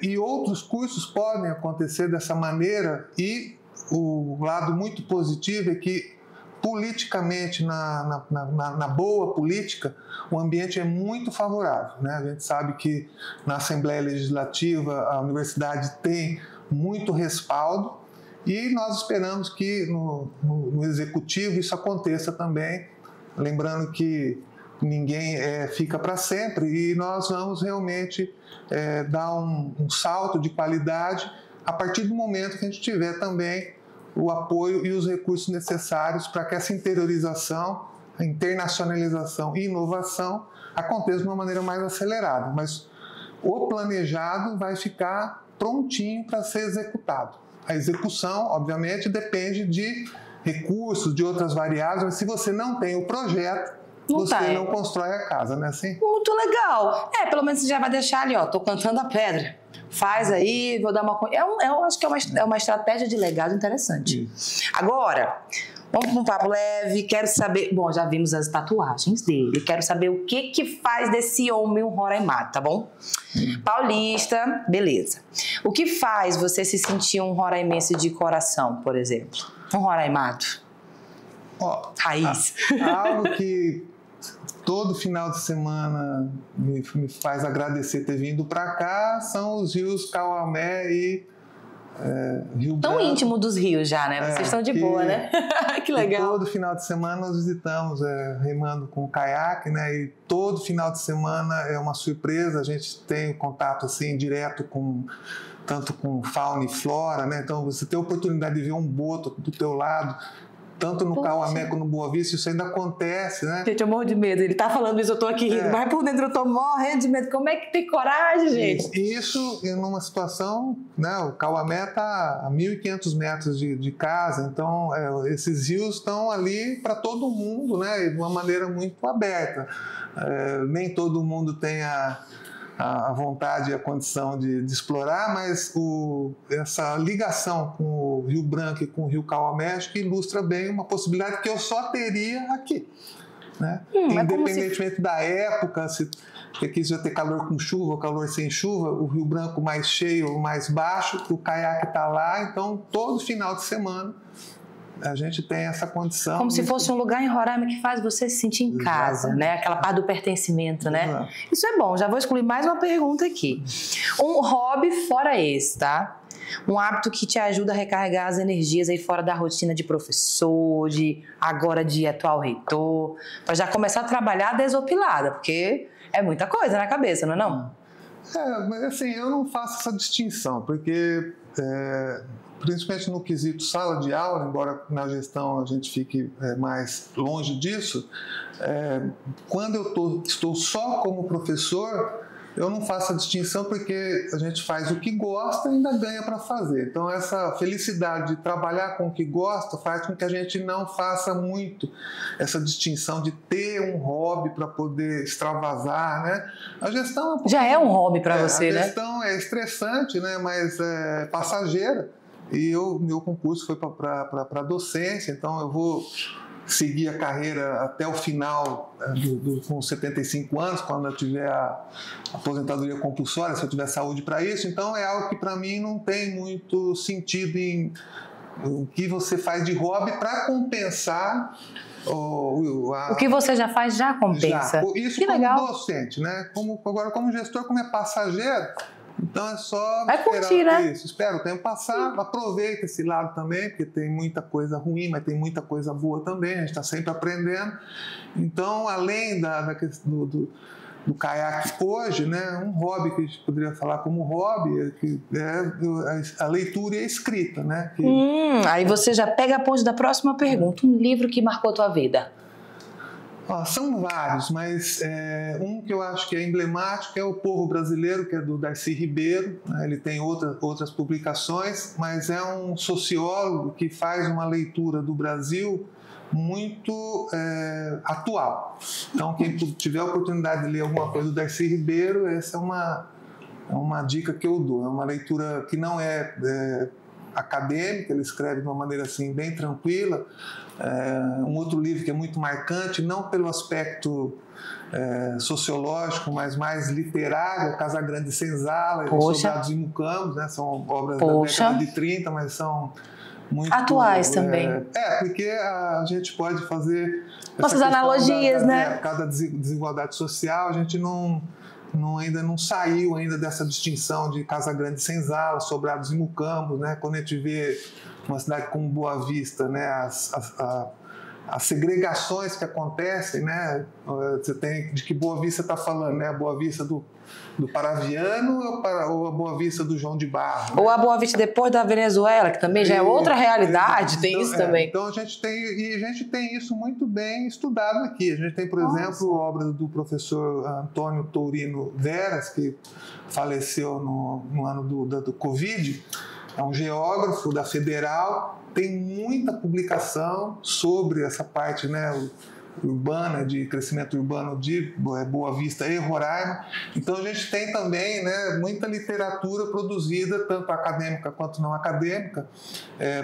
S2: E outros cursos podem acontecer dessa maneira, e o lado muito positivo é que politicamente, na boa política, o ambiente é muito favorável, né? A gente sabe que na Assembleia Legislativa a universidade tem muito respaldo, e nós esperamos que no Executivo isso aconteça também, lembrando que ninguém fica para sempre, e nós vamos realmente dar um salto de qualidade a partir do momento que a gente tiver também o apoio e os recursos necessários para que essa interiorização, a internacionalização e inovação aconteça de uma maneira mais acelerada. Mas o planejado vai ficar prontinho para ser executado. A execução, obviamente, depende de recursos, de outras variáveis, mas se você não tem o projeto, você não constrói a casa, não é assim?
S1: Muito legal. Pelo menos você já vai deixar ali, ó, tô cantando a pedra. Faz aí, vou dar uma... Eu acho que é uma estratégia de legado interessante. Isso. Agora, vamos para um papo leve, quero saber... Bom, já vimos as tatuagens dele, quero saber o que faz desse homem um Roraimato, tá bom? Paulista, beleza. O que faz você se sentir um roraimense de coração, por exemplo? Um Roraimato? Raiz.
S2: Algo que todo final de semana me faz agradecer ter vindo para cá são os rios Cauamé e Rio Branco.
S1: Tão íntimo dos rios já, né? Vocês estão de boa, né? Que legal.
S2: Todo final de semana nós visitamos remando com caiaque, né? E todo final de semana é uma surpresa. A gente tem contato assim direto tanto com fauna e flora, né? Então você tem a oportunidade de ver um boto do teu lado, tanto no Cauamé quanto no Boa Vista, isso ainda acontece, né?
S1: Gente, eu morro de medo. Ele tá falando isso, eu tô aqui rindo. Mas por dentro eu tô morrendo de medo. Como é que tem coragem, gente?
S2: Isso numa situação, né? O Cauamé tá a 1.500 metros de casa, então esses rios estão ali para todo mundo, né? De uma maneira muito aberta. Nem todo mundo tem a vontade e a condição de explorar, mas essa ligação com o Rio Branco e com o Rio Cauamé acho que ilustra bem uma possibilidade que eu só teria aqui, né? Independentemente da época, se aqui já ter calor com chuva ou calor sem chuva, o Rio Branco mais cheio ou mais baixo, o caiaque está lá, então todo final de semana a gente tem essa condição.
S1: Como se fosse um lugar em Roraima que faz você se sentir em casa, né? Aquela parte do pertencimento, né? Exato. Isso é bom. Já vou excluir mais uma pergunta aqui. Um hobby fora esse, tá? Um hábito que te ajuda a recarregar as energias aí fora da rotina de professor, agora de atual reitor, para já começar a trabalhar desopilada, porque é muita coisa na cabeça, não é não?
S2: Mas assim, eu não faço essa distinção, porque... principalmente no quesito sala de aula, embora na gestão a gente fique mais longe disso, quando eu estou só como professor, eu não faço a distinção porque a gente faz o que gosta e ainda ganha para fazer. Então, essa felicidade de trabalhar com o que gosta faz com que a gente não faça muito essa distinção de ter um hobby para poder extravasar, né? A gestão...
S1: Já é um hobby para você, né?
S2: A gestão é estressante, né? Mas é passageira. E meu concurso foi para docência, então eu vou seguir a carreira até o final, com 75 anos, quando eu tiver a aposentadoria compulsória, se eu tiver saúde para isso. Então é algo que para mim não tem muito sentido em o que você faz de hobby para compensar o
S1: que você já faz já compensa.
S2: Isso
S1: que
S2: como
S1: legal.
S2: Docente, né? Agora como gestor, como é passageiro, então é só
S1: vai curtir, né?
S2: Isso. Espera o tempo passar, aproveita esse lado também, porque tem muita coisa ruim, mas tem muita coisa boa também, a gente está sempre aprendendo. Então, além da questão do caiaque hoje, né, um hobby que a gente poderia falar como hobby, que é a leitura e a escrita, né?
S1: Aí você já pega a ponte da próxima pergunta, um livro que marcou a tua vida.
S2: São vários, mas um que eu acho que é emblemático é O Povo Brasileiro, que é do Darcy Ribeiro, né? Ele tem outras publicações, mas é um sociólogo que faz uma leitura do Brasil muito atual. Então, quem tiver a oportunidade de ler alguma coisa do Darcy Ribeiro, essa é uma dica que eu dou. É uma leitura que não é acadêmica, ele escreve de uma maneira assim bem tranquila. Um outro livro que é muito marcante, não pelo aspecto sociológico, mas mais literário, Casagrande e Senzala, Soldados e Mucambos, né? São obras da década de 30, mas são muito
S1: atuais também.
S2: Porque a gente pode fazer
S1: nossas analogias, né?
S2: Cada desigualdade social, a gente ainda não saiu ainda dessa distinção de Casagrande e Senzala, Sobrados e Mucambos, né? Quando a gente vê uma cidade como Boa Vista, né? As segregações que acontecem, né? Você tem de que Boa Vista está falando, né? A Boa Vista do Paraviano ou a Boa Vista do João de Barro? Né?
S1: Ou a Boa Vista depois da Venezuela, que também já é outra realidade, tem isso também.
S2: Então a gente tem isso muito bem estudado aqui. A gente tem, por exemplo, obras do professor Antônio Tourino Veras, que faleceu no ano do Covid. É um geógrafo da Federal, tem muita publicação sobre essa parte, né, urbana, de crescimento urbano de Boa Vista e Roraima. Então a gente tem também, né, muita literatura produzida, tanto acadêmica quanto não acadêmica,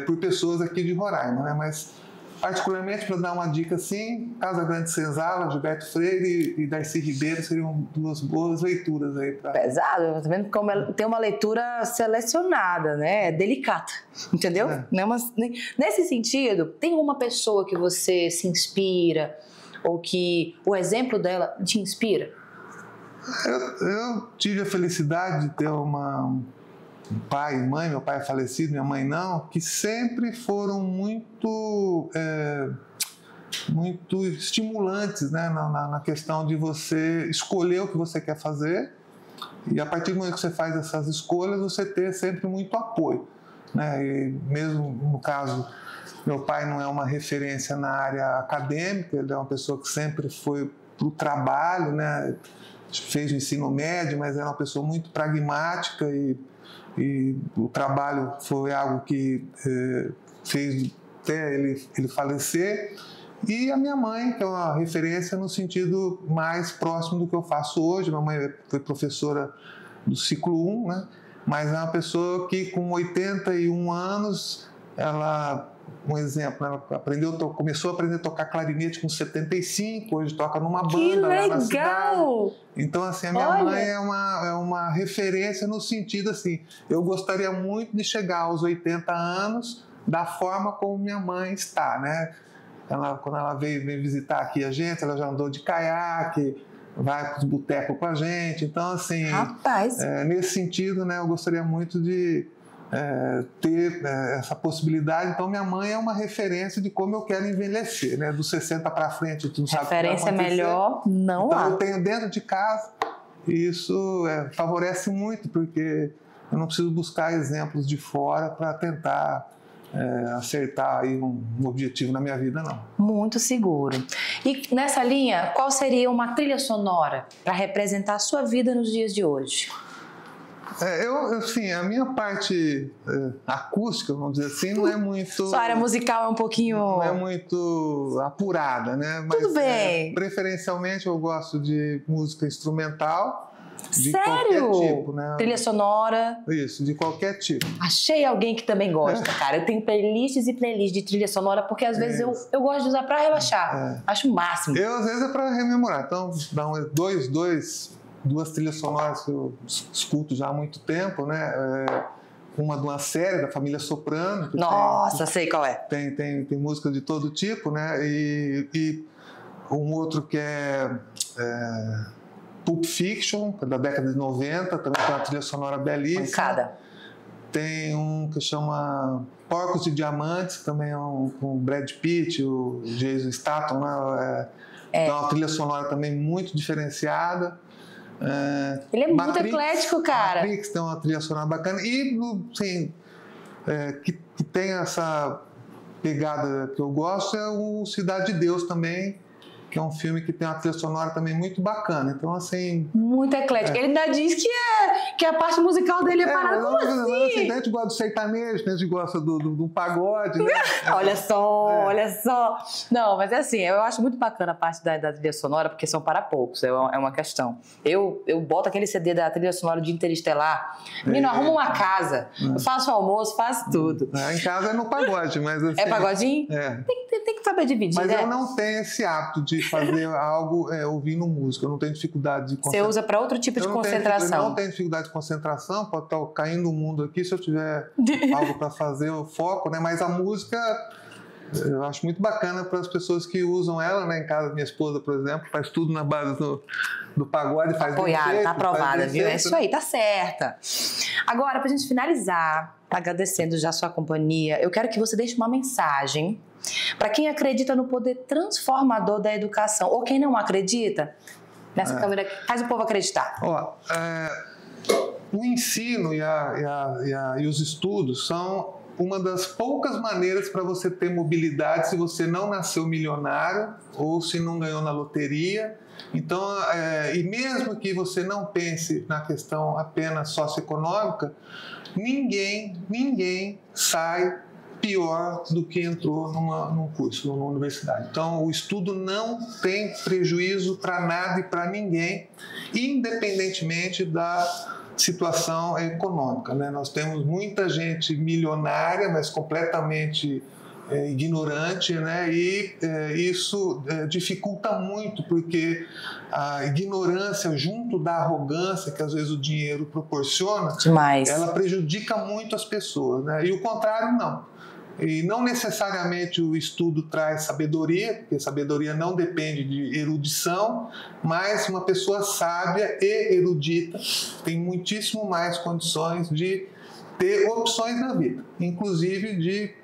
S2: por pessoas aqui de Roraima, né? Mas particularmente, para dar uma dica assim, Casagrande e Senzala, Gilberto Freire e Darcy Ribeiro seriam duas boas leituras aí.
S1: Pesado, tá vendo como tem uma leitura selecionada, né? Delicada, entendeu? Nesse sentido, tem uma pessoa que você se inspira ou que o exemplo dela te inspira?
S2: Eu tive a felicidade de ter um pai e mãe, meu pai é falecido, minha mãe não, que sempre foram muito estimulantes, né, na questão de você escolher o que você quer fazer e a partir do momento que você faz essas escolhas, você ter sempre muito apoio, né? E mesmo no caso, meu pai não é uma referência na área acadêmica, ele é uma pessoa que sempre foi para o trabalho, né? Fez o ensino médio, mas era uma pessoa muito pragmática e o trabalho foi algo que fez até ele falecer. E a minha mãe, que é uma referência no sentido mais próximo do que eu faço hoje. Minha mãe foi professora do ciclo 1, né? Mas é uma pessoa que com 81 anos, um exemplo, ela começou a aprender a tocar clarinete com 75, hoje toca numa banda lá na cidade. Então, assim, a minha mãe é uma referência no sentido assim, eu gostaria muito de chegar aos 80 anos da forma como minha mãe está, né? Quando ela veio visitar aqui a gente, ela já andou de caiaque, vai para os botecos com a gente. Então, assim, nesse sentido, né, eu gostaria muito de ter essa possibilidade. Então, minha mãe é uma referência de como eu quero envelhecer, né? Dos 60 para frente, tu não sabe o que vai acontecer.
S1: Referência melhor não há.
S2: Então, eu tenho dentro de casa e isso favorece muito, porque eu não preciso buscar exemplos de fora para tentar acertar aí um objetivo na minha vida, não.
S1: Muito seguro. E nessa linha, qual seria uma trilha sonora para representar a sua vida nos dias de hoje?
S2: Assim, a minha parte acústica, vamos dizer assim, não é muito...
S1: Sua área musical é um pouquinho...
S2: Não é muito apurada, né? Mas,
S1: tudo bem.
S2: Preferencialmente eu gosto de música instrumental, de
S1: Sério?
S2: qualquer tipo, né?
S1: Trilha sonora?
S2: Isso, de qualquer tipo.
S1: Achei alguém que também gosta, cara. Eu tenho playlists e playlists de trilha sonora, porque às vezes eu gosto de usar pra relaxar. Acho o máximo.
S2: Eu, às vezes, é pra rememorar. Então, dá duas trilhas sonoras que eu escuto já há muito tempo, né? Uma de uma série da família Soprano.
S1: Nossa, sei qual é.
S2: Tem música de todo tipo, né? E um outro que é Pulp Fiction, da década de 90, também tem uma trilha sonora belíssima.
S1: Pancada.
S2: Tem um que chama Porcos e Diamantes, que também é com o Brad Pitt, o Jason Statham, né? É uma trilha sonora também muito diferenciada.
S1: Ele é muito eclético, cara.
S2: Matrix tem uma trilha sonora bacana. E, assim, que tem essa pegada que eu gosto é o Cidade de Deus também, que é um filme que tem uma trilha sonora também muito bacana. Então, assim...
S1: Muito eclético. Ele ainda diz que a parte musical dele é parada. Como assim?
S2: Assim, a gente gosta do sertanejo, a gente gosta do pagode, né?
S1: Olha só. Não, mas é assim, eu acho muito bacana a parte da trilha sonora, porque são para poucos, é uma questão. Eu boto aquele CD da trilha sonora de Interestelar, menino, arruma uma casa, eu faço o almoço, faço tudo.
S2: Em casa é no pagode, mas assim...
S1: É pagodinho? Tem que saber dividir,
S2: mas
S1: né?
S2: eu não tenho esse hábito de fazer algo ouvindo música, eu não tenho dificuldade de concentração.
S1: Você usa para outro tipo de concentração?
S2: Eu não tenho dificuldade de concentração, pode estar caindo o mundo aqui, se eu tiver algo para fazer, eu foco, né? Mas a música... eu acho muito bacana para as pessoas que usam ela, né? Em casa, minha esposa, por exemplo, faz tudo na base do pagode, faz
S1: apoiada,
S2: feito,
S1: tá aprovada, viu?
S2: Feito,
S1: é isso aí, tá certa. Agora, pra gente finalizar, agradecendo já a sua companhia, eu quero que você deixe uma mensagem para quem acredita no poder transformador da educação, ou quem não acredita, nessa câmera aqui, faz o povo acreditar.
S2: O ensino e os estudos são uma das poucas maneiras para você ter mobilidade se você não nasceu milionário ou se não ganhou na loteria. Então, e mesmo que você não pense na questão apenas socioeconômica, ninguém sai pior do que entrou num curso, numa universidade. Então, o estudo não tem prejuízo para nada e para ninguém, independentemente da situação econômica, né? Nós temos muita gente milionária, mas completamente ignorante, né? E isso dificulta muito, porque a ignorância junto da arrogância que às vezes o dinheiro proporciona,
S1: demais,
S2: ela prejudica muito as pessoas, né? E o contrário não. E não necessariamente o estudo traz sabedoria, porque sabedoria não depende de erudição, mas uma pessoa sábia e erudita tem muitíssimo mais condições de ter opções na vida, inclusive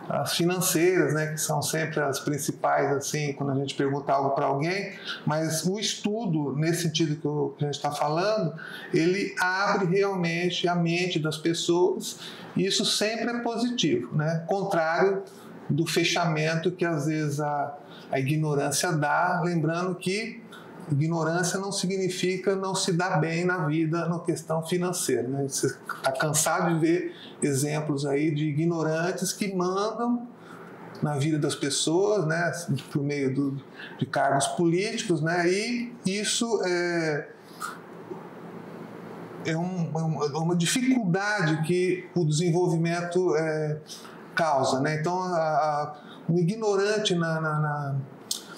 S2: as financeiras, né, que são sempre as principais, assim, quando a gente pergunta algo para alguém, mas o estudo, nesse sentido que a gente está falando, ele abre realmente a mente das pessoas, e isso sempre é positivo, né? Contrário do fechamento que às vezes a ignorância dá, lembrando que ignorância não significa não se dar bem na vida na questão financeira, né? Você está cansado de ver exemplos aí de ignorantes que mandam na vida das pessoas, né? Por meio de cargos políticos, né? E isso é uma dificuldade que o desenvolvimento causa, né? Então, o ignorante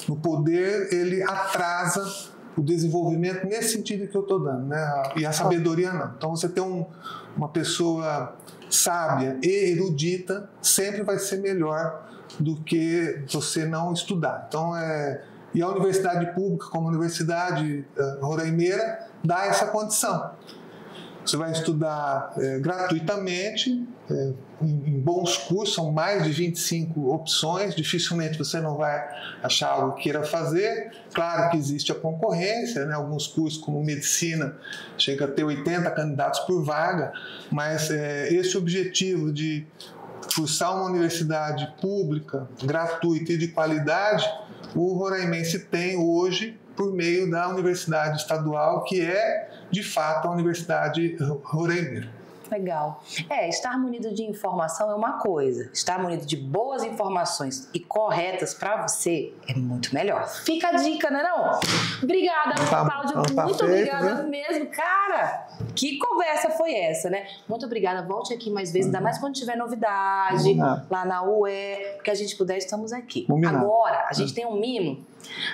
S2: no poder, ele atrasa o desenvolvimento nesse sentido que eu estou dando, né? E a sabedoria não. Então, você ter uma pessoa sábia e erudita sempre vai ser melhor do que você não estudar. Então, e a universidade pública, como a Universidade Roraimeira, dá essa condição. Você vai estudar gratuitamente, em bons cursos, são mais de 25 opções, dificilmente você não vai achar algo que queira fazer. Claro que existe a concorrência, né? Alguns cursos como medicina chega a ter 80 candidatos por vaga, mas esse objetivo de cursar uma universidade pública, gratuita e de qualidade, o roraimense tem hoje por meio da Universidade Estadual, que é, de fato, a Universidade Roraimeira.
S1: Legal. Estar munido de informação é uma coisa. Estar munido de boas informações e corretas para você é muito melhor. Fica a dica, né não? Obrigada, Cláudio. Muito obrigada mesmo. Cara, que conversa foi essa, né? Muito obrigada. Volte aqui mais vezes, ainda mais quando tiver novidade lá na UE, que a gente puder, estamos aqui. Agora, a gente tem um mimo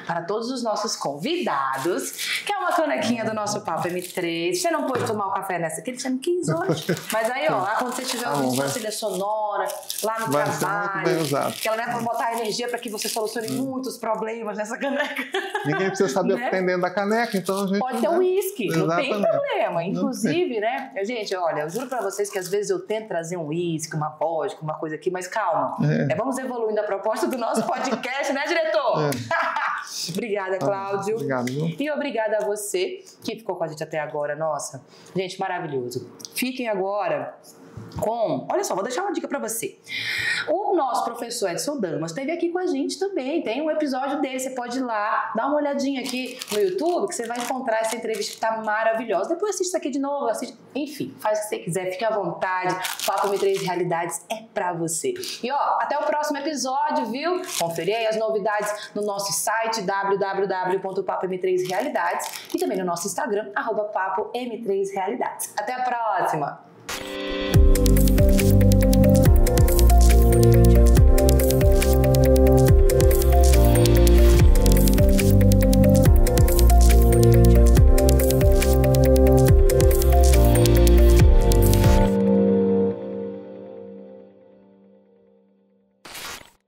S1: para todos os nossos convidados, que é uma canequinha do nosso Papo M3. Você não pôde tomar o café nessa aqui, você não quis hoje. Mas aí, quando você tiver uma trilha sonora lá no trabalho, que ela vai botar energia para que você solucione muitos problemas nessa caneca.
S2: Ninguém precisa saber o que tem dentro da caneca, então a gente...
S1: Pode ter um uísque, não tem problema. Inclusive, né? Gente, olha, eu juro para vocês que às vezes eu tento trazer um uísque, uma vodka, uma coisa aqui, mas calma. Vamos evoluindo a proposta do nosso podcast, né, diretor? Obrigada, Cláudio.
S2: Obrigado, viu?
S1: E obrigada a você que ficou com a gente até agora. Nossa, gente, maravilhoso. Fiquem agora com... Olha só, vou deixar uma dica pra você. O nosso professor Edson Damas esteve aqui com a gente também, tem um episódio dele, você pode ir lá, dar uma olhadinha aqui no YouTube, que você vai encontrar essa entrevista que tá maravilhosa. Depois assiste isso aqui de novo, assiste, enfim, faz o que você quiser, fique à vontade, Papo M3 Realidades é pra você. E ó, até o próximo episódio, viu? Conferir aí as novidades no nosso site www.papom3realidades e também no nosso Instagram, @papom3realidades. Até a próxima!